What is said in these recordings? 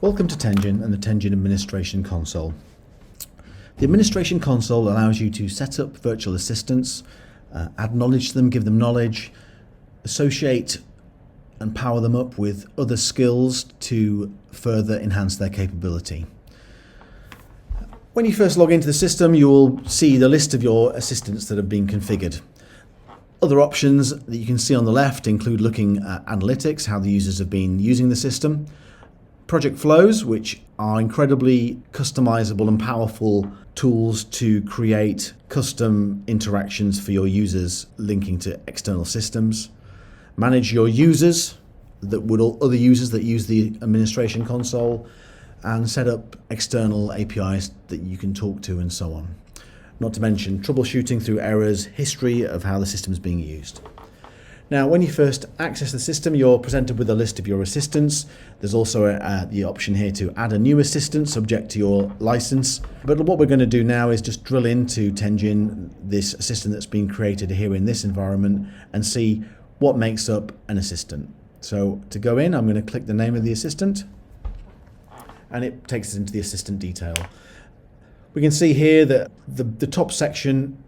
Welcome to Tenjin and the Tenjin Administration Console. The Administration Console allows you to set up virtual assistants, add knowledge to them, give them knowledge, associate and power them up with other skills to further enhance their capability. When you first log into the system, you will see the list of your assistants that have been configured. Other options that you can see on the left include looking at analytics, how the users have been using the system, project flows, which are incredibly customizable and powerful tools to create custom interactions for your users linking to external systems, manage your users, other users that use the administration console, and set up external APIs that you can talk to and so on. Not to mention troubleshooting through errors, history of how the system is being used. Now, when you first access the system, you're presented with a list of your assistants. There's also the option here to add a new assistant subject to your license. But what we're going to do now is just drill into Tenjin, this assistant that's been created here in this environment, and see what makes up an assistant. So to go in, I'm going to click the name of the assistant, and it takes us into the assistant detail. We can see here that the top section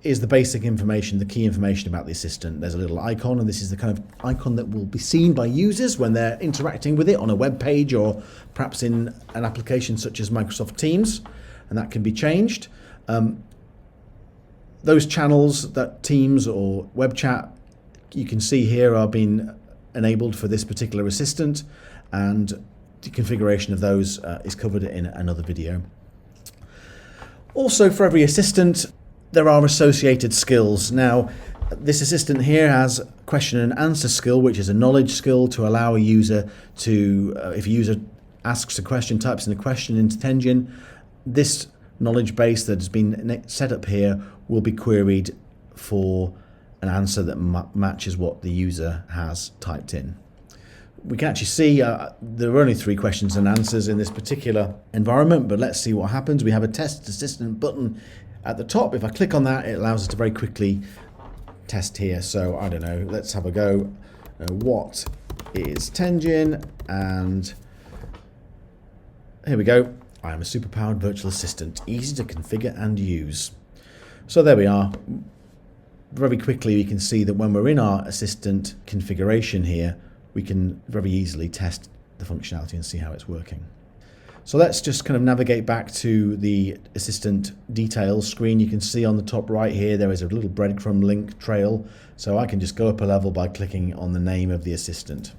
is the basic information, the key information about the assistant. There's a little icon, and this is the kind of icon that will be seen by users when they're interacting with it on a web page or perhaps in an application such as Microsoft Teams, and that can be changed. Those channels, that Teams or web chat, you can see here are being enabled for this particular assistant, and the configuration of those is covered in another video. Also, for every assistant, there are associated skills. Now, this assistant here has a question and answer skill, which is a knowledge skill to allow a user to, if a user asks a question, types in a question into Tenjin, this knowledge base that has been set up here will be queried for an answer that matches what the user has typed in. We can actually see there are only 3 questions and answers in this particular environment, but let's see what happens. We have a test assistant button at the top. If I click on that, it allows us to very quickly test here. So I don't know, let's have a go. What is Tenjin? And here we go. I am a superpowered virtual assistant, easy to configure and use. So there we are. Very quickly we can see that when we're in our assistant configuration here, we can very easily test the functionality and see how it's working. So let's just kind of navigate back to the assistant details screen. You can see on the top right here there is a little breadcrumb link trail, so I can just go up a level by clicking on the name of the assistant.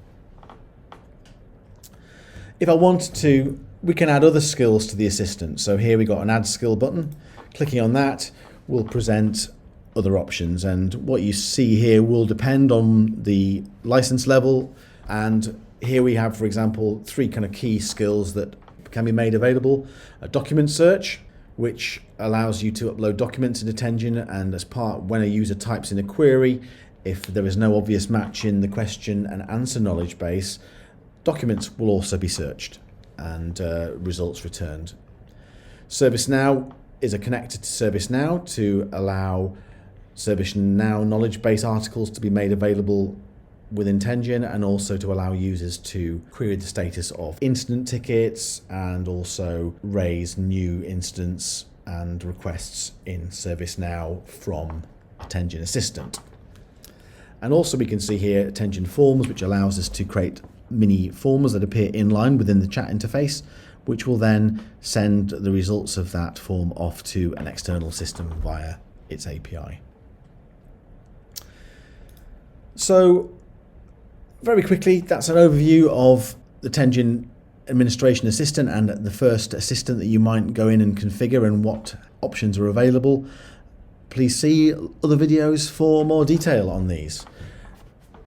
If I want to, we can add other skills to the assistant. So here we got an add skill button. Clicking on that will present other options, and what you see here will depend on the license level. And here we have, for example, 3 kind of key skills that can be made available. A document search, which allows you to upload documents into Tenjin, and as part, when a user types in a query, if there is no obvious match in the question and answer knowledge base, documents will also be searched and results returned. ServiceNow is a connector to ServiceNow to allow ServiceNow knowledge base articles to be made available within Tenjin, and also to allow users to query the status of incident tickets and also raise new instance and requests in ServiceNow from a Tenjin assistant. And also we can see here Tenjin forms, which allows us to create mini forms that appear inline within the chat interface, which will then send the results of that form off to an external system via its API. So very quickly, that's an overview of the Tenjin Administration Assistant and the first assistant that you might go in and configure and what options are available. Please see other videos for more detail on these.